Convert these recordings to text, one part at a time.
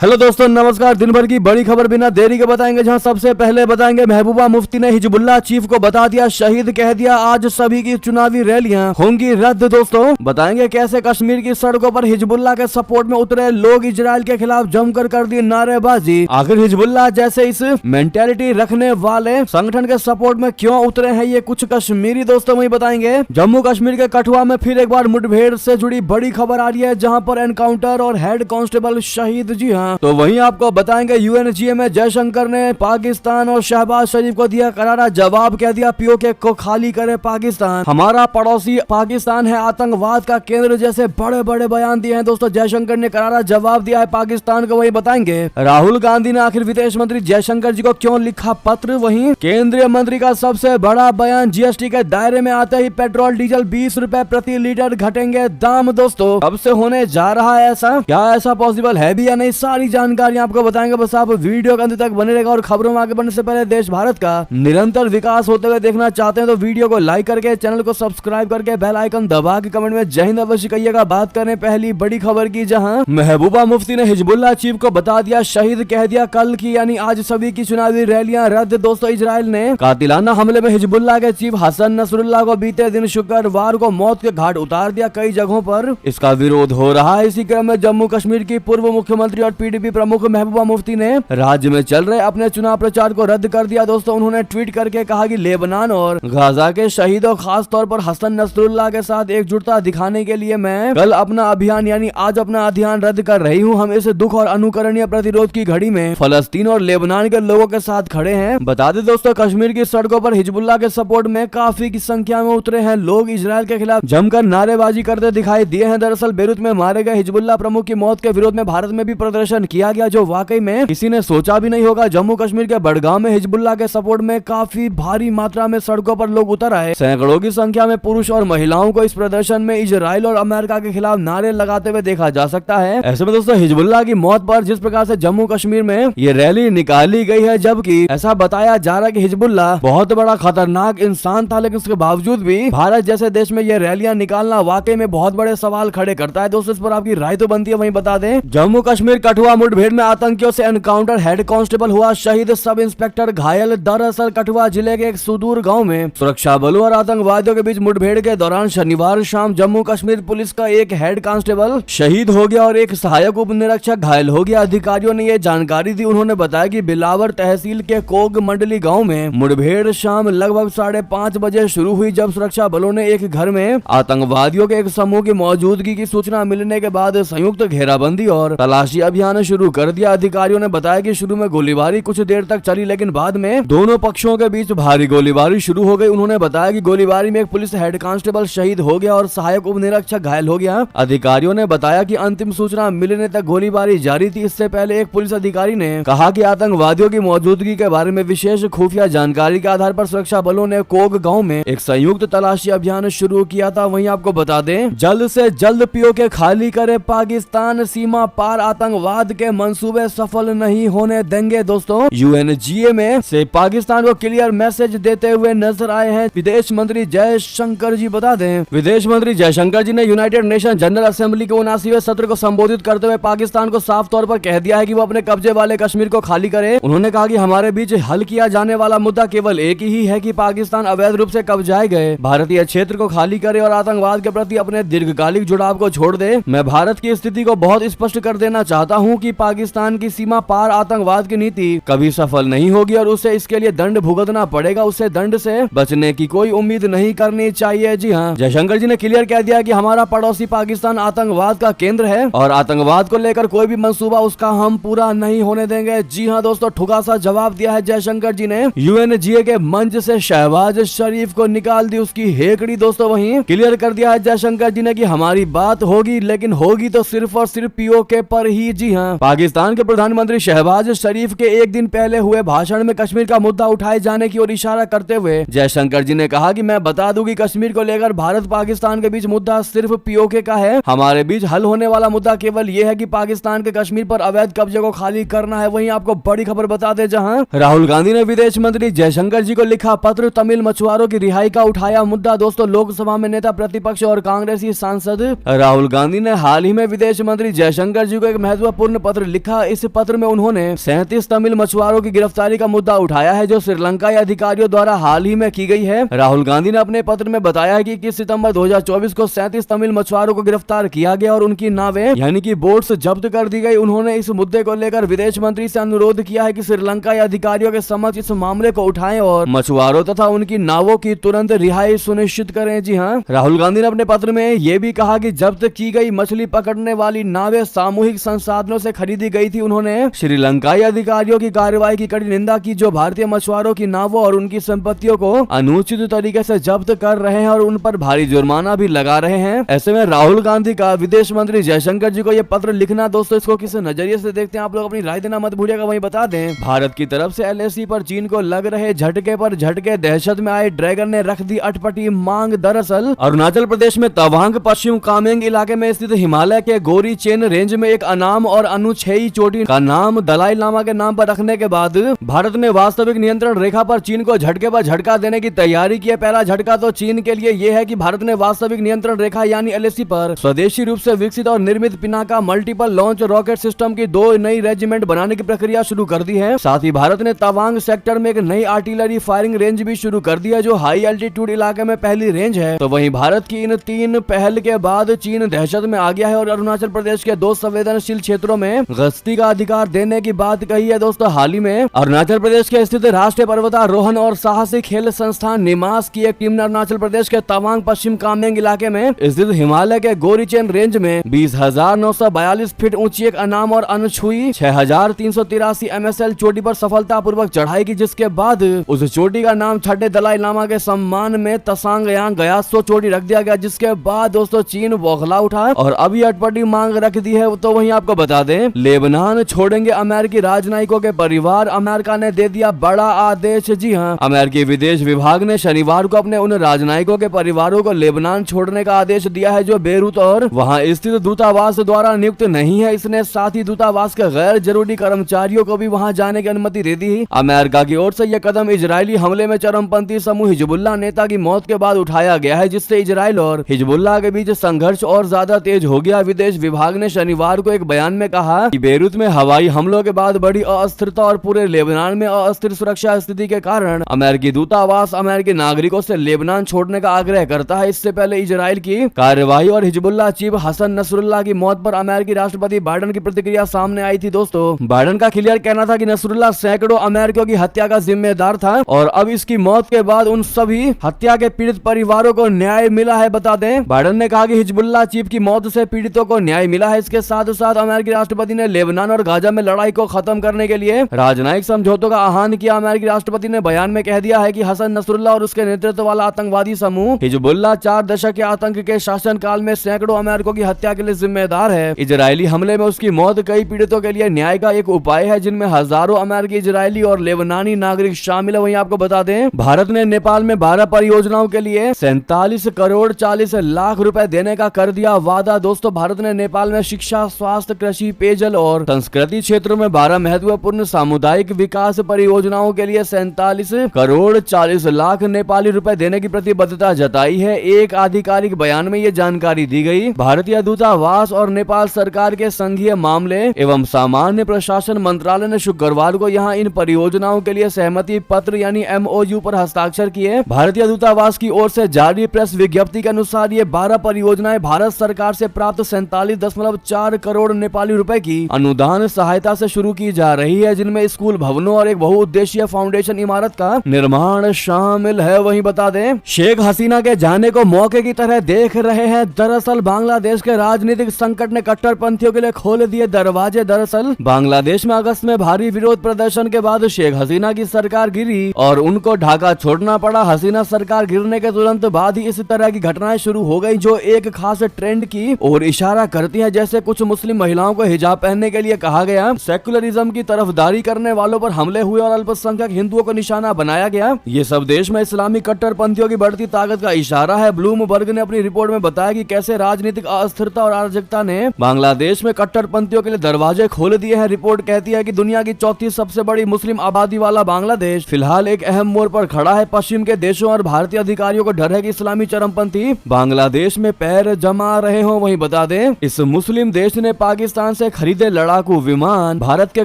Hello दोस्तों, नमस्कार। दिन भर की बड़ी खबर बिना देरी के बताएंगे। जहां सबसे पहले बताएंगे महबूबा मुफ्ती ने हिजबुल्लाह चीफ को बता दिया शहीद, कह दिया आज सभी की चुनावी रैलियां होंगी रद्द। दोस्तों बताएंगे कैसे कश्मीर की सड़कों पर हिजबुल्लाह के सपोर्ट में उतरे लोग इजराइल के खिलाफ जमकर कर दी नारेबाजी। आखिर हिजबुल्लाह जैसे इस मेंटेलिटी रखने वाले संगठन के सपोर्ट में क्यों उतरे हैं ये कुछ कश्मीरी दोस्तों वही बताएंगे। जम्मू कश्मीर के कठुआ में फिर एक बार मुठभेड़ से जुड़ी बड़ी खबर आ रही है, जहाँ पर एनकाउंटर और हेड कांस्टेबल शहीद। जी हाँ, तो वहीं आपको बताएंगे यूएनजीए में जयशंकर ने पाकिस्तान और शहबाज शरीफ को दिया करारा जवाब, कह दिया पीओके को खाली करे पाकिस्तान, हमारा पड़ोसी पाकिस्तान है आतंकवाद का केंद्र, जैसे बड़े बड़े बयान दिए हैं। दोस्तों जयशंकर ने करारा जवाब दिया है पाकिस्तान को। वही बताएंगे राहुल गांधी ने आखिर विदेश मंत्री जयशंकर जी को क्यों लिखा पत्र। वहीं केंद्रीय मंत्री का सबसे बड़ा बयान, जीएसटी के दायरे में आते ही पेट्रोल डीजल 20 रुपए प्रति लीटर घटेंगे दाम। दोस्तों कब से होने जा रहा है ऐसा, क्या ऐसा पॉसिबल है भी या नहीं, सारी जानकारी आपको बताएंगे। बस आप वीडियो के अंत तक बने रहेगा। और खबरों में आगे बढ़ने से पहले देश भारत का निरंतर विकास होते हुए देखना चाहते हैं तो वीडियो को लाइक करके चैनल को सब्सक्राइब करके बेल आइकन दबा के कमेंट में जय हिंद अवश्य कहिएगा। बात करें पहली बड़ी खबर की, जहां महबूबा मुफ्ती ने हिजबुल्लाह चीफ को बता दिया शहीद, कह दिया कल की यानी आज सभी की चुनावी रैलियां रद्द। दोस्तों इजराइल ने कातिलाना हमले में हिजबुल्लाह के चीफ हसन नसरुल्लाह को बीते दिन शुक्रवार को मौत के घाट उतार दिया। कई जगहों पर इसका विरोध हो रहा है। इसी क्रम में जम्मू कश्मीर की पूर्व मुख्यमंत्री और पीडीपी प्रमुख महबूबा मुफ्ती ने राज्य में चल रहे अपने चुनाव प्रचार को रद्द कर दिया। दोस्तों उन्होंने ट्वीट करके कहा कि लेबनान और गाजा के शहीदों खास तौर पर हसन नसरुल्लाह के साथ एकजुटता दिखाने के लिए मैं कल अपना अभियान यानी आज अपना अभियान रद्द कर रही हूँ। हम इस दुख और अनुकरणीय प्रतिरोध की घड़ी में फलस्तीन और लेबनान के लोगों के साथ खड़े हैं। बता दें दोस्तों कश्मीर की सड़कों पर हिजबुल्लाह के सपोर्ट में काफी की संख्या में उतरे हैं लोग, इजराइल के खिलाफ जमकर नारेबाजी करते दिखाई दिए हैं। दरअसल बेरूत में मारे गए हिजबुल्लाह प्रमुख की मौत के विरोध में भारत में भी प्रदर्शन किया गया, जो वाकई में किसी ने सोचा भी नहीं होगा। जम्मू कश्मीर के बड़गांव में हिजबुल्लाह के सपोर्ट में काफी भारी मात्रा में सड़कों पर लोग उतर आए। सैकड़ों की संख्या में पुरुष और महिलाओं को इस प्रदर्शन में इजराइल और अमेरिका के खिलाफ नारे लगाते हुए देखा जा सकता है। ऐसे में दोस्तों हिजबुल्लाह की मौत पर जिस प्रकार से जम्मू कश्मीर में ये रैली निकाली गई है, जबकि ऐसा बताया जा रहा है कि हिजबुल्लाह बहुत बड़ा खतरनाक इंसान था, लेकिन उसके बावजूद भी भारत जैसे देश में ये रैलियां निकालना वाकई में बहुत बड़े सवाल खड़े करता है। दोस्तों इस पर आपकी राय तो बनती है। वहीं बता दें जम्मू कश्मीर कठुआ मुठभेड़ में आतंकियों से एनकाउंटर, हेड कांस्टेबल हुआ शहीद, सब इंस्पेक्टर घायल। दरअसल कठुआ जिले के एक सुदूर गांव में सुरक्षा बलों और आतंकवादियों के बीच मुठभेड़ के दौरान शनिवार शाम जम्मू कश्मीर पुलिस का एक हेड कांस्टेबल शहीद हो गया और एक सहायक उप निरीक्षक घायल हो गया। अधिकारियों ने ये जानकारी दी। उन्होंने बताया कि बिलावर तहसील के कोग मंडली गाँव में मुठभेड़ शाम लगभग 5:30 बजे शुरू हुई, जब सुरक्षा बलों ने एक घर में आतंकवादियों के एक समूह की मौजूदगी की सूचना मिलने के बाद संयुक्त घेराबंदी और तलाशी अभियान शुरू कर दिया। अधिकारियों ने बताया कि शुरू में गोलीबारी कुछ देर तक चली, लेकिन बाद में दोनों पक्षों के बीच भारी गोलीबारी शुरू हो गई। उन्होंने बताया कि गोलीबारी में एक पुलिस हेड कांस्टेबल शहीद हो गया और सहायक उप निरीक्षक घायल हो गया। अधिकारियों ने बताया कि अंतिम सूचना मिलने तक गोलीबारी जारी थी। इससे पहले एक पुलिस अधिकारी ने कहा कि आतंकवादियों की मौजूदगी के बारे में विशेष खुफिया जानकारी के आधार पर सुरक्षा बलों ने कोग गाँव में एक संयुक्त तलाशी अभियान शुरू किया था। वहीं आपको बता दें जल्द से जल्द पीओके खाली करे पाकिस्तान, सीमा पार आतंकवाद के मंसूबे सफल नहीं होने देंगे। दोस्तों यूएनजीए में से पाकिस्तान को क्लियर मैसेज देते हुए नजर आए हैं विदेश मंत्री जयशंकर जी। बता दें विदेश मंत्री जयशंकर जी ने यूनाइटेड नेशन जनरल असेंबली के 79वें सत्र को संबोधित करते हुए पाकिस्तान को साफ तौर पर कह दिया है कि वो अपने कब्जे वाले कश्मीर को खाली करे। उन्होंने कहा कि हमारे बीच हल किया जाने वाला मुद्दा केवल एक ही है कि पाकिस्तान अवैध रूप से कब्जाए गए भारतीय क्षेत्र को खाली करे और आतंकवाद के प्रति अपने दीर्घकालिक जुड़ाव को छोड़ दे। मैं भारत की स्थिति को बहुत स्पष्ट कर देना चाहता हूँ कि पाकिस्तान की सीमा पार आतंकवाद की नीति कभी सफल नहीं होगी और उसे इसके लिए दंड भुगतना पड़ेगा। उसे दंड से बचने की कोई उम्मीद नहीं करनी चाहिए। जी हाँ, जयशंकर जी ने क्लियर कह दिया कि हमारा पड़ोसी पाकिस्तान आतंकवाद का केंद्र है और आतंकवाद को लेकर कोई भी मंसूबा उसका हम पूरा नहीं होने देंगे। जी हाँ दोस्तों, ठुका सा जवाब दिया है जयशंकर जी ने। यूएनजीए के मंच से शहबाज शरीफ को निकाल दी उसकी हेकड़ी। दोस्तों वहीं क्लियर कर दिया है जयशंकर जी ने कि हमारी बात होगी, लेकिन होगी तो सिर्फ और सिर्फ पीओके पर ही। जी हाँ, पाकिस्तान के प्रधानमंत्री शहबाज शरीफ के एक दिन पहले हुए भाषण में कश्मीर का मुद्दा उठाए जाने की ओर इशारा करते हुए जयशंकर जी ने कहा कि मैं बता दूं कि कश्मीर को लेकर भारत पाकिस्तान के बीच मुद्दा सिर्फ पीओके का है। हमारे बीच हल होने वाला मुद्दा केवल ये है कि पाकिस्तान के कश्मीर पर अवैध कब्जे को खाली करना है। वहीं आपको बड़ी खबर बता दे, जहां राहुल गांधी ने विदेश मंत्री जयशंकर जी को लिखा पत्र, तमिल मछुआरों की रिहाई का उठाया मुद्दा। दोस्तों लोकसभा में नेता प्रतिपक्ष और कांग्रेसी सांसद राहुल गांधी ने हाल ही में विदेश मंत्री जयशंकर जी को एक महत्वपूर्ण महत्वपूर्ण पत्र लिखा। इस पत्र में उन्होंने 37 तमिल मछुआरों की गिरफ्तारी का मुद्दा उठाया है जो श्रीलंकाई अधिकारियों द्वारा हाल ही में की गई है। राहुल गांधी ने अपने पत्र में बताया है कि 21 सितंबर 2024 को 37 तमिल मछुआरों को गिरफ्तार किया गया और उनकी नावें यानी कि बोट्स जब्त कर दी गई। उन्होंने इस मुद्दे को लेकर विदेश मंत्री से अनुरोध किया है कि श्रीलंकाई अधिकारियों के समक्ष इस मामले को उठाएं और मछुआरों तथा उनकी नावों की तुरंत रिहाई सुनिश्चित करें। जी हाँ, राहुल गांधी ने अपने पत्र में यह भी कहा कि जब्त की गई मछली पकड़ने वाली नावें सामूहिक संसाधनों से खरीदी गई थी। उन्होंने श्रीलंकाई अधिकारियों की कार्रवाई की कड़ी निंदा की जो भारतीय मछुआरों की नावों और उनकी संपत्तियों को अनुचित तरीके से जब्त कर रहे हैं और उन पर भारी जुर्माना भी लगा रहे हैं। ऐसे में राहुल गांधी का विदेश मंत्री जयशंकर जी को यह पत्र लिखना, दोस्तों इसको किस नजरिए से देखते हैं आप लोग अपनी राय देना मत भूलिएगा। वहीं बता दें, भारत की तरफ से LAC पर चीन को लग रहे झटके पर झटके, दहशत में आए ड्रैगन ने रख दी अटपटी मांग। दरअसल अरुणाचल प्रदेश में तवांग पश्चिम कामेंग इलाके में स्थित हिमालय के गोरी चेन रेंज में एक अनाम और अनुछेई चोटी का नाम दलाई लामा के नाम पर रखने के बाद भारत ने वास्तविक नियंत्रण रेखा पर चीन को झटके पर झटका देने की तैयारी की है। पहला झटका तो चीन के लिए यह है कि भारत ने वास्तविक नियंत्रण रेखा यानी LAC पर स्वदेशी रूप से विकसित और निर्मित Pinaka multiple launch rocket system की 2 नई रेजिमेंट बनाने की प्रक्रिया शुरू कर दी है। साथ ही भारत ने तवांग सेक्टर में एक नई आर्टिलरी फायरिंग रेंज भी शुरू कर दी है जो हाई एल्टीट्यूड इलाके में पहली रेंज है। तो वहीं भारत की इन 3 पहल के बाद चीन दहशत में आ गया है और अरुणाचल प्रदेश के 2 संवेदनशील क्षेत्रों में गश्ती का अधिकार देने की बात कही है। दोस्तों हाल ही में अरुणाचल प्रदेश के स्थित राष्ट्रीय पर्वतारोहण और साहसिक खेल संस्थान निमास की एक टीम ने अरुणाचल प्रदेश के तवांग पश्चिम कामेंग इलाके में स्थित हिमालय के गोरीचेन रेंज में 20,942 फीट ऊंची एक अनाम और अनछुई 6,383 MSL चोटी पर सफलतापूर्वक चढ़ाई की, जिसके बाद उस चोटी का नाम छठे दलाई लामा के सम्मान में तसांग यांग गयात्सो चोटी रख दिया गया। जिसके बाद दोस्तों चीन बौखला उठा और अभी अटपटी मांग रख दी है। तो वहीं आपको बता दें, लेबनान छोड़ेंगे अमेरिकी राजनयिकों के परिवार, अमेरिका ने दे दिया बड़ा आदेश। जी हाँ, अमेरिकी विदेश विभाग ने शनिवार को अपने उन राजनयिकों के परिवारों को लेबनान छोड़ने का आदेश दिया है जो बेरूत और वहां स्थित दूतावास द्वारा नियुक्त नहीं है। इसने साथ ही दूतावास के गैर जरूरी कर्मचारियों को भी वहां जाने की अनुमति दे दी। अमेरिका की ओर से यह कदम इजरायली हमले में चरमपंथी समूह हिजबुल्लाह नेता की मौत के बाद उठाया गया है, जिससे इजराइल और हिजबुल्लाह के बीच संघर्ष और ज्यादा तेज हो गया। विदेश विभाग ने शनिवार को एक बयान में कहा कि बेरूत में हवाई हमलों के बाद बड़ी अस्थिरता और पूरे लेबनान में अस्थिर सुरक्षा स्थिति के कारण अमेरिकी दूतावास अमेरिकी नागरिकों से लेबनान छोड़ने का आग्रह करता है। इससे पहले इजराइल की कार्रवाई और हिजबुल्लाह चीफ हसन नसरुल्लाह की मौत पर अमेरिकी राष्ट्रपति बाइडेन की प्रतिक्रिया सामने आई थी। दोस्तों बाइडेन का क्लियर कहना था कि नसरुल्लाह सैकड़ों अमेरिकियों की हत्या का जिम्मेदार था और अब इसकी मौत के बाद उन सभी हत्या के पीड़ित परिवारों को न्याय मिला है। बता दें, बाइडेन ने कहा कि हिजबुल्लाह चीफ की मौत से पीड़ितों को न्याय मिला है। इसके साथ साथ अमेरिकी राष्ट्रपति ने लेबनान और गाजा में लड़ाई को खत्म करने के लिए राजनयिक समझौतों का आह्वान किया। अमेरिकी राष्ट्रपति ने बयान में कह दिया है कि हसन नसरुल्लाह और उसके नेतृत्व वाला आतंकवादी समूह हिजबुल्लाह 4 दशक के आतंक के शासनकाल में सैकड़ों अमेरिकियों की हत्या के लिए जिम्मेदार है। इजरायली हमले में उसकी मौत कई पीड़ितों के लिए न्याय का एक उपाय है, जिनमें हजारों अमेरिकी, इजरायली और लेबनानी नागरिक शामिल है। वहीं आपको बता दें, भारत ने नेपाल में 12 परियोजनाओं के लिए 47 करोड़ 40 लाख रुपए देने का कर दिया वादा। दोस्तों भारत ने नेपाल में शिक्षा, स्वास्थ्य, कृषि, पेयजल और संस्कृति क्षेत्रों में 12 महत्वपूर्ण सामुदायिक विकास परियोजनाओं के लिए 47 करोड़ 40 लाख नेपाली रुपए देने की प्रतिबद्धता जताई है। एक आधिकारिक बयान में ये जानकारी दी गई। भारतीय दूतावास और नेपाल सरकार के संघीय मामले एवं सामान्य प्रशासन मंत्रालय ने शुक्रवार को यहाँ इन परियोजनाओं के लिए सहमति पत्र यानी MOU पर हस्ताक्षर किए। भारतीय दूतावास की ओर से जारी प्रेस विज्ञप्ति के अनुसार ये 12 परियोजनाएं भारत सरकार से प्राप्त 47.4 करोड़ नेपाली रुपए की अनुदान सहायता से शुरू की जा रही है, जिनमें स्कूल भवनों और एक बहुउद्देशीय फाउंडेशन इमारत का निर्माण शामिल है। वहीं बता दें, शेख हसीना के जाने को मौके की तरह देख रहे हैं। दरअसल बांग्लादेश के राजनीतिक संकट ने कट्टरपंथियों के लिए खोल दिए दरवाजे। दरअसल बांग्लादेश में अगस्त में भारी विरोध प्रदर्शन के बाद शेख हसीना की सरकार गिरी और उनको ढाका छोड़ना पड़ा। हसीना सरकार गिरने के तुरंत बाद ही इस तरह की घटनाएं शुरू हो गई, जो एक खास ट्रेंड की ओर इशारा करती हैं। जैसे कुछ मुस्लिम महिलाओं को हिजाब पहनने के लिए कहा गया, सेकुलरिज्म की तरफदारी करने वालों पर हमले हुए और अल्पसंख्यक हिंदुओं को निशाना बनाया गया। ये सब देश में इस्लामी कट्टरपंथियों की बढ़ती ताकत का इशारा है। ब्लूमबर्ग ने अपनी रिपोर्ट में बताया कि कैसे राजनीतिक अस्थिरता और अराजकता ने बांग्लादेश में कट्टरपंथियों के लिए दरवाजे खोल दिए हैं। रिपोर्ट कहती है कि दुनिया की 34 सबसे बड़ी मुस्लिम आबादी वाला बांग्लादेश फिलहाल एक अहम मोड़ पर खड़ा है। पश्चिम के देशों और भारतीय अधिकारियों को डर है कि इस्लामी चरमपंथी बांग्लादेश में पैर जमा रहे हों। वहीं बता दें, इस मुस्लिम देश ने पाकिस्तान से खरीदे लड़ाकू विमान, भारत के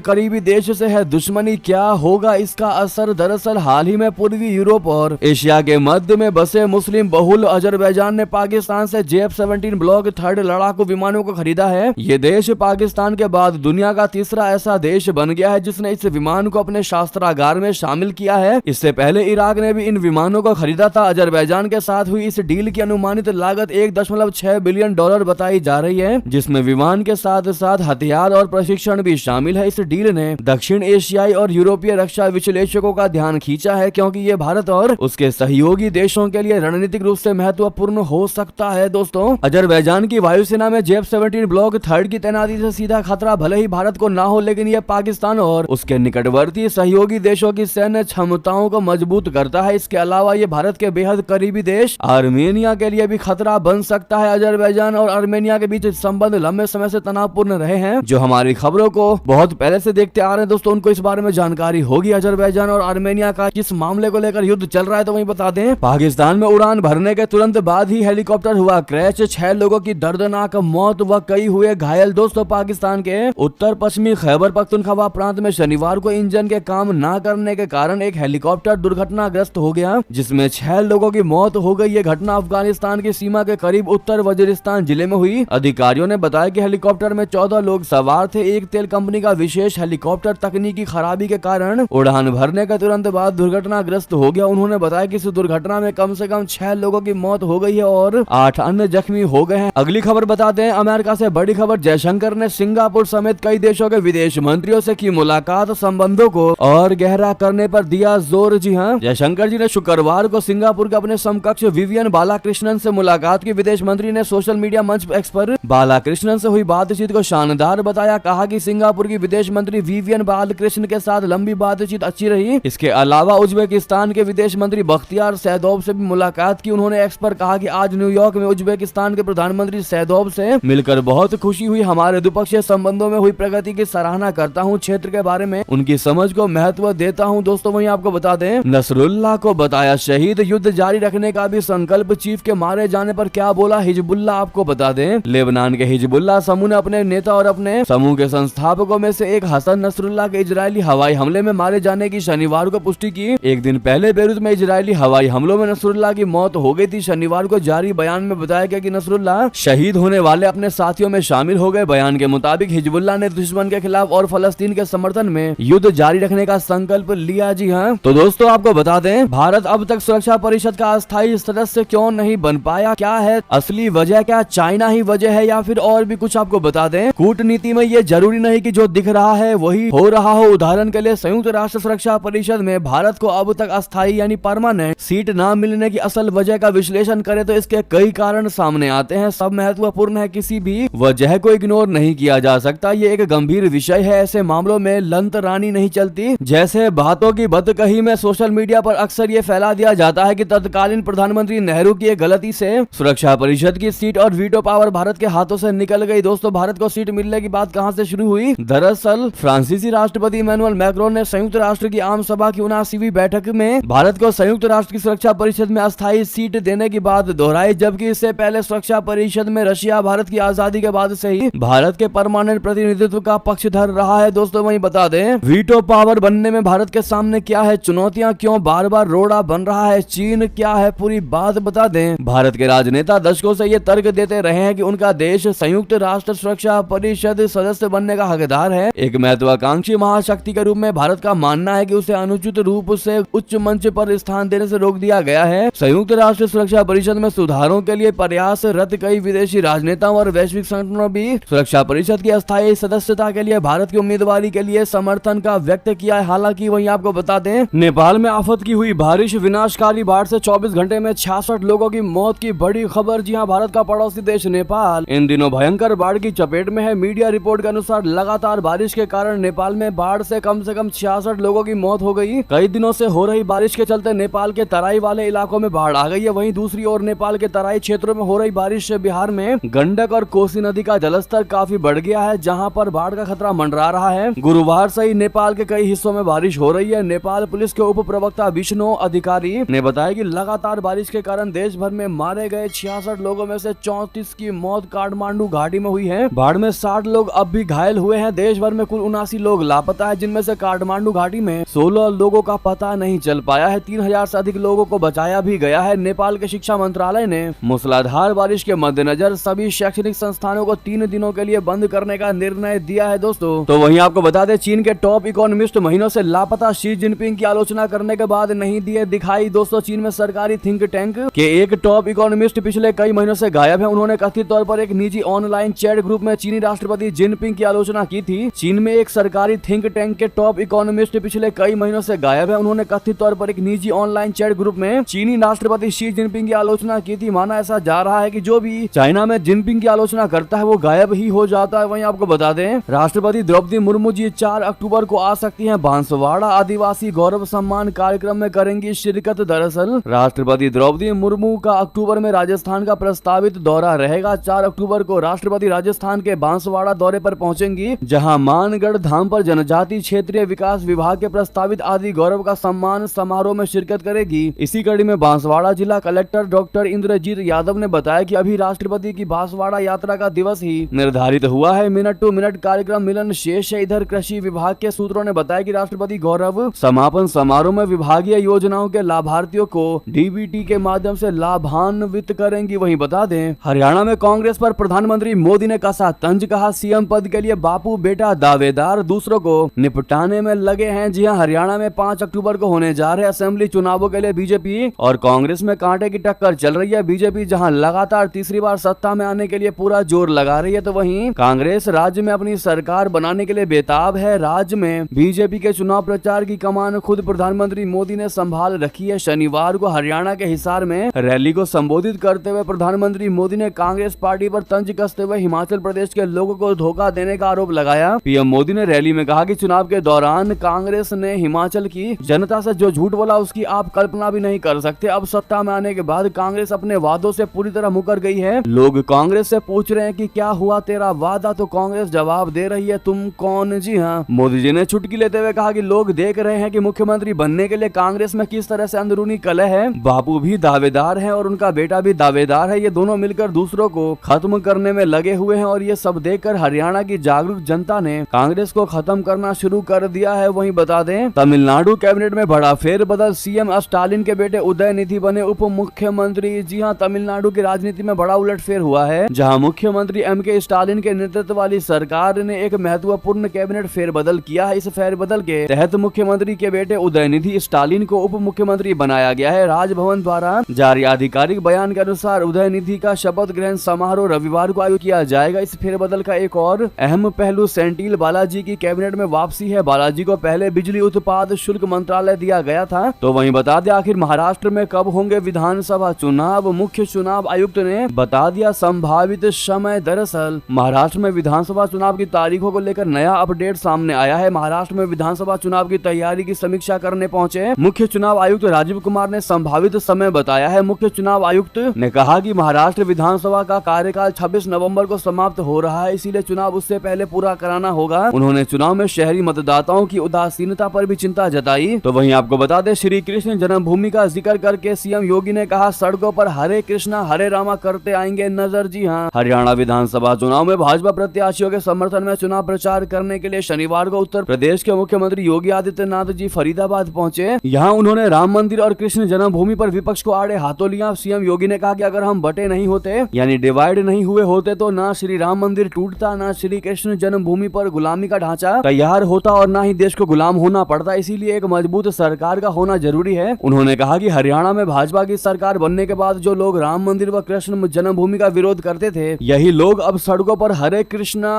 करीबी देश से है दुश्मनी, क्या होगा इसका असर। दरअसल हाल ही में पूर्वी यूरोप और एशिया के मध्य में बसे मुस्लिम बहुल अजरबैजान ने पाकिस्तान से JF-17 ब्लॉक 3 लड़ाकू विमानों को खरीदा है। ये देश पाकिस्तान के बाद दुनिया का तीसरा ऐसा देश बन गया है जिसने इस विमान को अपने शास्त्रागार में शामिल किया है। इससे पहले इराक ने भी इन विमानों को खरीदा था। अजरबैजान के साथ हुई इस डील की अनुमानित लागत $1.6 बिलियन बताई जा रही है, जिसमें विमान के साथ साथ हथियार और प्रशिक्षण भी शामिल है। इस डील ने दक्षिण एशियाई और यूरोपीय रक्षा विश्लेषकों का ध्यान खींचा है, क्योंकि ये भारत और उसके सहयोगी देशों के लिए रणनीतिक रूप से महत्वपूर्ण हो सकता है। दोस्तों, अजरबैजान की वायुसेना में JF-17 ब्लॉक 3 की तैनाती से सीधा खतरा भले ही भारत को ना हो, लेकिन यह पाकिस्तान और उसके निकटवर्ती सहयोगी देशों की सैन्य क्षमताओं को मजबूत करता है। इसके अलावा ये भारत के बेहद करीबी देश आर्मेनिया के लिए भी खतरा बन सकता है। अजरबैजान और आर्मेनिया के बीच संबंध लंबे समय से तनावपूर्ण रहे हैं। जो हमारी खबरों को बहुत पहले से देखते आ रहे हैं दोस्तों, उनको इस बारे में जानकारी होगी। अजरबैजान और आर्मेनिया का किस मामले को लेकर युद्ध चल रहा है, तो वही बता दें। पाकिस्तान में उड़ान भरने के तुरंत बाद ही हेलीकॉप्टर हुआ क्रैश, 6 लोगों की दर्दनाक मौत व कई हुए घायल। दोस्तों, पाकिस्तान के उत्तर पश्चिमी खैबर पख्तूनख्वा प्रांत में शनिवार को इंजन के काम न करने के कारण एक हेलीकॉप्टर दुर्घटनाग्रस्त हो गया, जिसमें 6 लोगों की मौत हो गई। ये घटना अफगानिस्तान की सीमा के करीब उत्तर वजीरिस्तान जिले में हुई। अधिकारियों ने बताया कि हेलीकॉप्टर में 14 लोग सवार थे। एक तेल कंपनी का विशेष हेलीकॉप्टर तकनीकी खराबी के कारण उड़ान भरने के तुरंत बाद दुर्घटनाग्रस्त हो गया। उन्होंने बताया कि इस दुर्घटना में कम से कम 6 लोगों की मौत हो गई है और 8 अन्य जख्मी हो गए हैं। अगली खबर बताते हैं। अमेरिका से बड़ी खबर, जयशंकर ने सिंगापुर समेत कई देशों के विदेश मंत्रियों से की मुलाकात, संबंधों को और गहरा करने पर दिया जोर। जी हाँ, जयशंकर जी ने शुक्रवार को सिंगापुर के अपने समकक्ष विवियन बालाकृष्णन से मुलाकात की। विदेश मंत्री ने सोशल मीडिया मंच एक्स पर बालाकृष्णन से हुई बातचीत को शानदार बताया। कहा कि सिंगापुर की विदेश मंत्री विवियन बालाकृष्णन के साथ लंबी बातचीत अच्छी रही। इसके अलावा उज्बेकिस्तान के विदेश मंत्री बख्तियार सैदोव से भी मुलाकात की। उन्होंने एक्स पर कहा कि आज न्यूयॉर्क में उज्बेकिस्तान के प्रधानमंत्री सैदोव से मिलकर बहुत खुशी हुई। हमारे द्विपक्षीय संबंधों में हुई प्रगति की सराहना करता हूँ। क्षेत्र के बारे में उनकी समझ को महत्व देता हूँ। दोस्तों, वहीं आपको बता दें, नसरुल्लाह को बताया शहीद, युद्ध जारी रखने का भी संकल्प। चीफ के मारे जाने पर क्या बोला हिजबुल्लाह, आपको बता दें। लेबनान के हिजबुल्लाह समूह ने अपने नेता और अपने समूह के संस्थापकों में से एक हसन नसरुल्लाह के इजरायली हवाई हमले में मारे जाने की शनिवार को पुष्टि की। एक दिन पहले बेरूत में इजरायली हवाई हमलों में नसरुल्लाह की मौत हो गई थी। शनिवार को जारी बयान में बताया गया कि नसरुल्लाह शहीद होने वाले अपने साथियों में शामिल हो गए। बयान के मुताबिक हिजबुल्लाह ने दुश्मन के खिलाफ और फलस्तीन के समर्थन में युद्ध जारी रखने का संकल्प लिया। जी हाँ, तो दोस्तों आपको बता दें, भारत अब तक सुरक्षा परिषद का अस्थायी सदस्य क्यों नहीं बन पाया, क्या है असली वजह, क्या चाइना ही वजह है या फिर और भी कुछ, आपको बता दें। कूटनीति में ये जरूरी नहीं कि जो दिख रहा है वही हो रहा हो। उदाहरण के लिए संयुक्त राष्ट्र सुरक्षा परिषद में भारत को अब तक अस्थायी यानी परमानेंट सीट न मिलने की असल वजह का विश्लेषण करें तो इसके कई कारण सामने आते हैं। सब महत्वपूर्ण है, किसी भी वजह को इग्नोर नहीं किया जा सकता। ये एक गंभीर विषय है। ऐसे मामलों में लंत रानी नहीं चलती। जैसे बातों की बदकही में सोशल मीडिया पर अक्सर ये फैला दिया जाता है कि तत्कालीन प्रधानमंत्री नेहरू की एक गलती से सुरक्षा परिषद की सीट और वीटो पावर भारत के हाथों से निकल गई। दोस्तों, भारत को सीट मिलने की बात कहां से शुरू हुई? दरअसल फ्रांसीसी राष्ट्रपति इमैनुअल मैक्रोन ने संयुक्त राष्ट्र की आम सभा की 79वीं बैठक में भारत को संयुक्त राष्ट्र की सुरक्षा परिषद में अस्थायी सीट देने की बात दोहराई, जबकि इससे पहले सुरक्षा परिषद में रशिया भारत की आजादी के बाद से ही भारत के परमानेंट प्रतिनिधित्व का पक्षधर रहा है। दोस्तों, वहीं बता दें, वीटो पावर बनने में भारत के सामने क्या है चुनौतियां, क्यों बार बार रोड़ा बन रहा है, चीन क्या है, पूरी बात बता दें। भारत के राजनेता दशकों से ये तर्क देते रहे हैं कि उनका देश संयुक्त राष्ट्र सुरक्षा परिषद सदस्य बनने का हकदार है। एक महत्वाकांक्षी महाशक्ति के रूप में भारत का मानना है कि उसे अनुचित रूप से उच्च मंच पर स्थान देने से रोक दिया गया है। संयुक्त राष्ट्र सुरक्षा परिषद में सुधारों के लिए प्रयासरत कई विदेशी राजनेताओं और वैश्विक संगठनों भी सुरक्षा परिषद की अस्थायी सदस्यता के लिए भारत की उम्मीदवारी के लिए समर्थन का व्यक्त किया है। हालांकि वहीं आपको बता दें, नेपाल में आफत की हुई बारिश, विनाशकारी बाढ़ से 24 घंटे में 66 लोगों की मौत की बड़ी खबर। जी हां, भारत का पड़ोसी देश नेपाल इन दिनों भयंकर बाढ़ की चपेट में है। मीडिया रिपोर्ट के अनुसार लगातार बारिश के कारण नेपाल में बाढ़ से कम 66 लोगों की मौत हो गई। कई दिनों से हो रही बारिश के चलते नेपाल के तराई वाले इलाकों में बाढ़ आ गई है। वहीं दूसरी ओर नेपाल के तराई क्षेत्रों में हो रही बारिश से बिहार में गंडक और कोसी नदी का जलस्तर काफी बढ़ गया है, जहां पर बाढ़ का खतरा मंडरा रहा है। गुरुवार से ही नेपाल के कई हिस्सों में बारिश हो रही है। नेपाल पुलिस के उप प्रवक्ता विष्णु अधिकारी ने बताया कि लगातार बारिश के कारण देश भर में मारे गए 66 लोगों में से 34 की मौत काठमांडू घाटी में हुई है। बाढ़ में 60 लोग अब भी घायल हुए हैं। देश भर में कुल 79 लोग लापता है, जिनमें से काठमांडू घाटी में 16 लोगों का पता नहीं चल पाया है। 3000 से अधिक लोगों को बचाया भी गया है। नेपाल के शिक्षा मंत्रालय ने मूसलाधार बारिश के मद्देनजर सभी शैक्षणिक संस्थानों को 3 दिनों के लिए बंद करने का निर्णय दिया है दोस्तों। तो वहीं आपको बता दें, चीन के टॉप इकोनॉमिस्ट महीनों से लापता शी जिनपिंग की आलोचना करने के बाद नहीं दिए दिखाई। दोस्तों, चीन में सरकारी थिंक टैंक के एक टॉप इकोनॉमिस्ट पिछले कई महीनों से गायब है। उन्होंने कथित तौर पर एक निजी ऑनलाइन चैट ग्रुप में चीनी राष्ट्रपति जिनपिंग की आलोचना की थी। चीन में एक सरकारी थिंक टैंक के टॉप इकोनॉमिस्ट पिछले कई महीनों से गायब है। उन्होंने कथित तौर पर एक निजी ऑनलाइन चैट ग्रुप में चीनी राष्ट्रपति शी जिनपिंग की आलोचना की थी। माना ऐसा जा रहा है कि जो भी चाइना में जिनपिंग की आलोचना करता है वो गायब ही हो जाता है। वहीं आपको बता दें, राष्ट्रपति द्रौपदी मुर्मू जी 4 अक्टूबर को आ सकती हैं बांसवाड़ा आदिवासी गौरव सम्मान कार्यक्रम में करेंगी शिरकत। दरअसल राष्ट्रपति द्रौपदी मुर्मू का अक्टूबर में राजस्थान का प्रस्तावित दौरा रहेगा। 4 अक्टूबर को राष्ट्रपति राजस्थान के बांसवाड़ा दौरे पर पहुंचेंगी, जहां मानगढ़ धाम पर जनजाति क्षेत्रीय विकास विभाग के प्रस्तावित आदि गौरव का सम्मान समारोह में शिरकत करेगी। इसी कड़ी में बांसवाड़ा जिला कलेक्टर डॉक्टर इंद्रजीत यादव ने बताया कि अभी राष्ट्रपति की बांसवाड़ा यात्रा का दिवस ही निर्धारित हुआ है। मिनट टू मिनट कार्यक्रम मिलन शेष है। इधर कृषि विभाग के सूत्रों ने बताया कि राष्ट्रपति गौरव समापन समारोह में विभागीय योजनाओं के लाभार्थियों को डीबीटी के माध्यम से लाभान्वित करेंगी। वहीं बता दें, हरियाणा में कांग्रेस पर प्रधानमंत्री मोदी ने कसा तंज। कहा, सीएम पद के लिए बापू बेटा दावेदार, दूसरों को निपटाने में लगे हैं। जी हां, हरियाणा में 5 अक्टूबर को होने जा रहे असेंबली चुनावों के लिए बीजेपी और कांग्रेस में कांटे की टक्कर चल रही है। बीजेपी जहां लगातार तीसरी बार सत्ता में आने के लिए पूरा जोर लगा रही है, तो वहीं कांग्रेस राज्य में अपनी सरकार बनाने के लिए बेताब है। राज्य में बीजेपी के चुनाव प्रचार की कमान खुद प्रधानमंत्री मोदी ने संभाल रखी है। शनिवार को हरियाणा के हिसार में रैली को संबोधित करते हुए प्रधानमंत्री मोदी ने कांग्रेस पार्टी पर तंज कसते हुए हिमाचल प्रदेश के लोगों को धोखा देने का आरोप लगाया। पीएम मोदी ने रैली में कहा कि चुनाव के दौरान कांग्रेस ने हिमाचल की जनता से जो झूठ बोला उसकी आप कल्पना भी नहीं कर सकते। अब सत्ता में आने के बाद कांग्रेस अपने वादों से पूरी तरह मुकर गई है। लोग कांग्रेस से पूछ रहे हैं कि क्या हुआ तेरा वादा, तो कांग्रेस जवाब दे रही है तुम कौन। जी हाँ, मोदी जी ने चुटकी लेते हुए कहा कि लोग देख रहे हैं कि मुख्यमंत्री बनने के लिए कांग्रेस में किस तरह से अंदरूनी कलह है। बापू भी दावेदार हैं और उनका बेटा भी दावेदार है। ये दोनों मिलकर दूसरों को खत्म करने में लगे हुए हैं और ये सब देखकर हरियाणा की जागरूक जनता ने कांग्रेस को खत्म करना शुरू कर दिया है। वहीं बता दें, तमिलनाडु कैबिनेट में बड़ा फेरबदल। सीएम स्टालिन के बेटे उदयनिधि बने उप मुख्यमंत्री। जी हां, तमिलनाडु की राजनीति में बड़ा उलटफेर हुआ है, जहां मुख्यमंत्री एमके स्टालिन के नेतृत्व वाली सरकार ने एक महत्वपूर्ण कैबिनेट फेरबदल किया है। इस फेरबदल के तहत मुख्यमंत्री के बेटे उदयनिधि स्टालिन को उप मुख्यमंत्री बनाया गया है। राजभवन द्वारा जारी आधिकारिक बयान के अनुसार उदयनिधि का शपथ ग्रहण समारोह रविवार को आयोजित किया जाएगा। इस फेरबदल का एक और अहम पहलू सेंटिल बालाजी की कैबिनेट में वापसी है। बालाजी को पहले बिजली उत्पाद शुल्क मंत्रालय दिया गया था। तो वहीं बता दें, आखिर महाराष्ट्र में कब होंगे विधानसभा चुनाव। मुख्य चुनाव आयुक्त ने बता दिया संभावित समय। दरअसल महाराष्ट्र में विधानसभा चुनाव की तारीखों को लेकर नया अपडेट सामने आया है। महाराष्ट्र में विधानसभा चुनाव की तैयारी की समीक्षा करने पहुंचे मुख्य चुनाव आयुक्त राजीव कुमार ने संभावित समय बताया है। मुख्य चुनाव आयुक्त ने कहा कि महाराष्ट्र विधानसभा का कार्यकाल 26 नवंबर को समाप्त हो रहा है, इसीलिए चुनाव उससे पहले पूरा कराना होगा। उन्होंने चुनाव में शहरी मतदाताओं की उदासीनता पर भी चिंता जताई। तो वहीं आपको बता दें, श्री कृष्ण जन्मभूमि का जिक्र करके सीएम योगी ने कहा, सड़कों पर हरे कृष्णा हरे रामा करते आएंगे नजर। जी हां, हरियाणा विधानसभा चुनाव में भाजपा प्रत्याशियों के समर्थन में चुनाव प्रचार करने के लिए शनिवार को उत्तर प्रदेश के मुख्यमंत्री योगी आदित्यनाथ जी फरीदाबाद पहुंचे। यहाँ उन्होंने राम मंदिर और कृष्ण जन्मभूमि पर विपक्ष को आड़े हाथों लिया। सीएम योगी ने कहा कि अगर हम बटे नहीं होते, यानी डिवाइड नहीं हुए होते, तो ना श्री राम मंदिर टूटता, ना श्री कृष्ण जन्मभूमि पर गुलामी का ढांचा तैयार होता और ना ही देश को गुलाम होना पड़ता। इसीलिए एक मजबूत सरकार का होना जरूरी है। उन्होंने कहा कि हरियाणा में भाजपा की सरकार बनने के बाद जो लोग राम मंदिर व कृष्ण जन्मभूमि का विरोध करते थे, यही लोग अब सड़कों पर हरे कृष्णा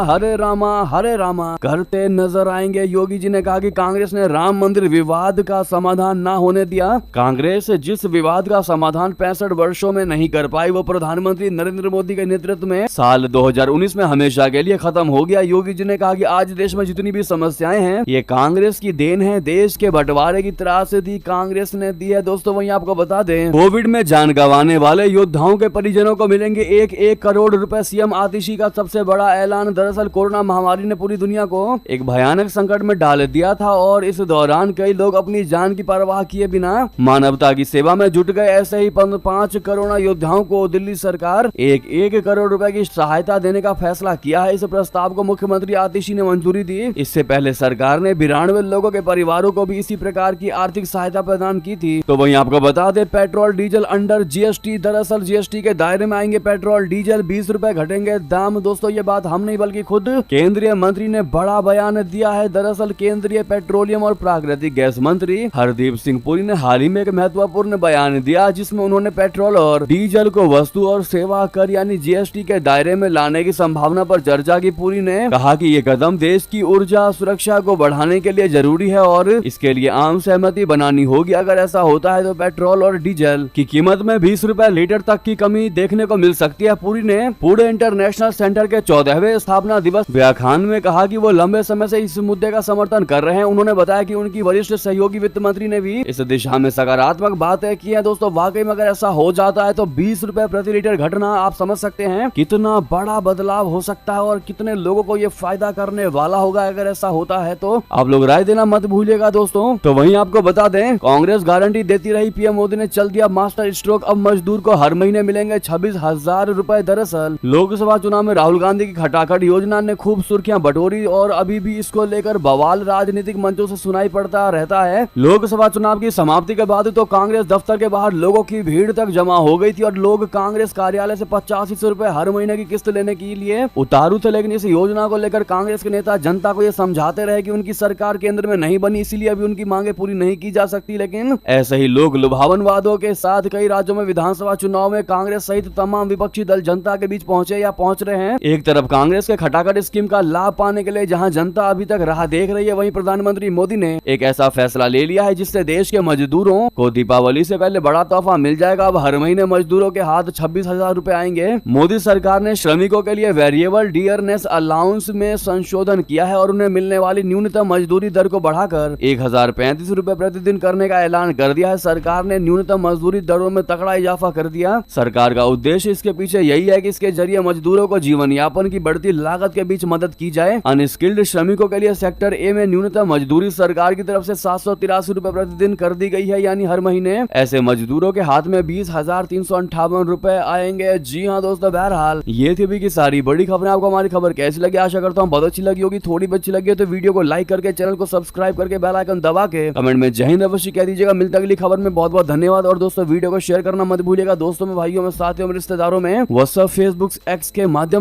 हरे रामा करते नजर आएंगे। योगी जी ने कहा कि कांग्रेस ने राम मंदिर विवाद का समाधान न होने दिया। कांग्रेस जिस विवाद का समाधान 65 वर्षों में नहीं कर पाई, वो प्रधानमंत्री नरेंद्र मोदी के नेतृत्व में साल 2019 में हमेशा के लिए खत्म हो गया। योगी जी ने कहा कि आज देश में जितनी भी समस्याएं हैं, ये कांग्रेस की देन है। देश के बंटवारे की त्रासदी कांग्रेस ने दी है। दोस्तों, वहीं आपको बता दें, कोविड में जान गंवाने वाले योद्धाओं के परिजनों को मिलेंगे 1 करोड़ रुपए। सीएम आतिशी का सबसे बड़ा ऐलान। दरअसल कोरोना महामारी ने पूरी दुनिया को एक भयानक संकट में डाल दिया था और इस दौरान कई लोग अपनी जान की परवाह किए बिना मानवता की सेवा में जुट गए। ऐसे ही 5 कोरोना योद्धाओं को दिल्ली सरकार 1 करोड़ रुपए की सहायता देने का फैसला किया है। इस प्रस्ताव को मुख्यमंत्री आतिशी ने मंजूरी दी। इससे पहले सरकार ने 92 लोगों के परिवारों को भी इसी प्रकार की आर्थिक सहायता प्रदान की थी। तो वहीं आपको बता दें, पेट्रोल डीजल अंडर जीएसटी, दरअसल जीएसटी के दायरे में आएंगे पेट्रोल डीजल, 20 रुपए घटेंगे दाम। दोस्तों ये बात हम नहीं बल्कि खुद केंद्रीय मंत्री ने बड़ा बयान दिया है। दरअसल केंद्रीय पेट्रोलियम और प्राकृतिक गैस मंत्री हरदीप सिंह पुरी ने हाल ही में एक महत्वपूर्ण बयान दिया, जिसमें उन्होंने पेट्रोल और डीजल को वस्तु और सेवा कर यानी जीएसटी के दायरे में लाने की संभावना पर चर्चा की। पुरी ने कहा कि ये कदम देश की ऊर्जा सुरक्षा को बढ़ाने के लिए जरूरी है और इसके लिए आम सहमति बनानी होगी। अगर ऐसा होता है तो पेट्रोल और डीजल की कीमत में 20 रुपए लीटर तक की कमी देखने को मिल सकती है। पुरी ने पुणे इंटरनेशनल सेंटर के 14वें स्थापना दिवस व्याख्यान में कहा कि वो लंबे समय से इस मुद्दे का समर्थन कर रहे हैं। उन्होंने बताया कि उनकी वरिष्ठ सहयोगी वित्त मंत्री ने भी इस दिशा में सकारात्मक बातें की है। दोस्तों वाकई में अगर ऐसा हो जाता है तो 20 रुपए प्रति लीटर घटना, आप समझ सकते हैं कितना बड़ा बदलाव हो सकता है और कितने लोगों को ये फायदा करने वाला होगा अगर ऐसा होता है। तो आप लोग राय देना मत भूलिएगा दोस्तों। तो वहीं आपको बता दें, कांग्रेस गारंटी देती रही, पीएम मोदी ने चल दिया मास्टर स्ट्रोक। अब मजदूर को हर महीने मिलेंगे 26,000 रुपए। दरअसल लोकसभा चुनाव में राहुल गांधी की खटाखट योजना ने खूब सुर्खियां बटोरी और अभी भी इसको लेकर बवाल राजनीतिक मंचों से सुनाई पड़ता रहता है। लोकसभा चुनाव की समाप्ति के बाद तो कांग्रेस दफ्तर के बाहर लोगों की भीड़ तक जमा हो गई थी और लोग कांग्रेस कार्यालय से 8500 रुपए हर महीने की किस्त लेने के लिए उतारू थे। लेकिन इस योजना को लेकर कांग्रेस के नेता जनता को ये समझाते रहे कि उनकी सरकार केंद्र में नहीं बनी, इसीलिए अभी उनकी मांगे पूरी नहीं की जा सकती। लेकिन ऐसे ही लोग लुभावन वादों के साथ कई राज्यों में विधानसभा चुनाव में कांग्रेस सहित तमाम विपक्षी दल जनता के बीच पहुंचे या पहुंच रहे हैं। एक तरफ कांग्रेस के खटाखट स्कीम का लाभ पाने के लिए जहां जनता अभी तक राह देख रही है, वहीं प्रधानमंत्री मोदी ने एक ऐसा फैसला ले लिया है जिससे देश के मजदूरों को दीपावली से पहले बड़ा तोहफा मिल जाएगा। अब हर महीने मजदूरों के हाथ 26,000 रुपए आएंगे। मोदी सरकार ने श्रमिकों के लिए वेरिएबल डियरनेस अलाउंस में संशोधन किया है और उन्हें मिलने वाली न्यूनतम मजदूरी दर को बढ़ाकर 1035 रुपए प्रतिदिन करने का ऐलान कर दिया है। सरकार ने न्यूनतम मजदूरी दरों में तगड़ा इजाफा कर दिया। सरकार का उद्देश्य इसके पीछे यही है कि इसके जरिए मजदूरों को जीवन यापन की बढ़ती लागत के बीच मदद की जाए। अनस्किल्ड श्रमिकों के लिए सेक्टर ए में न्यूनतम मजदूरी सरकार की तरफ से 783 रुपए प्रतिदिन कर दी गई है, यानी हर महीने ऐसे मजदूरों के हाथ में 20,358 रुपए आएंगे। जी हाँ दोस्तों, बहरहाल ये थी भी की सारी बड़ी खबरें। आपको हमारी खबर कैसी लगी? आशा करता हूँ बहुत अच्छी लगी होगी। थोड़ी भी अच्छी लगी है तो वीडियो को लाइक करके, चैनल को सब्सक्राइब करके, बेल आइकन दबा के कमेंट में जय हिंद अवश्य कह दीजिएगा। मिलता अगली खबर में। बहुत बहुत धन्यवाद। और दोस्तों वीडियो को शेयर करना मत भूलिएगा, दोस्तों में, भाइयों में, साथियों में, रिश्तेदारों में, व्हाट्सएप, फेसबुक, एक्स के माध्यम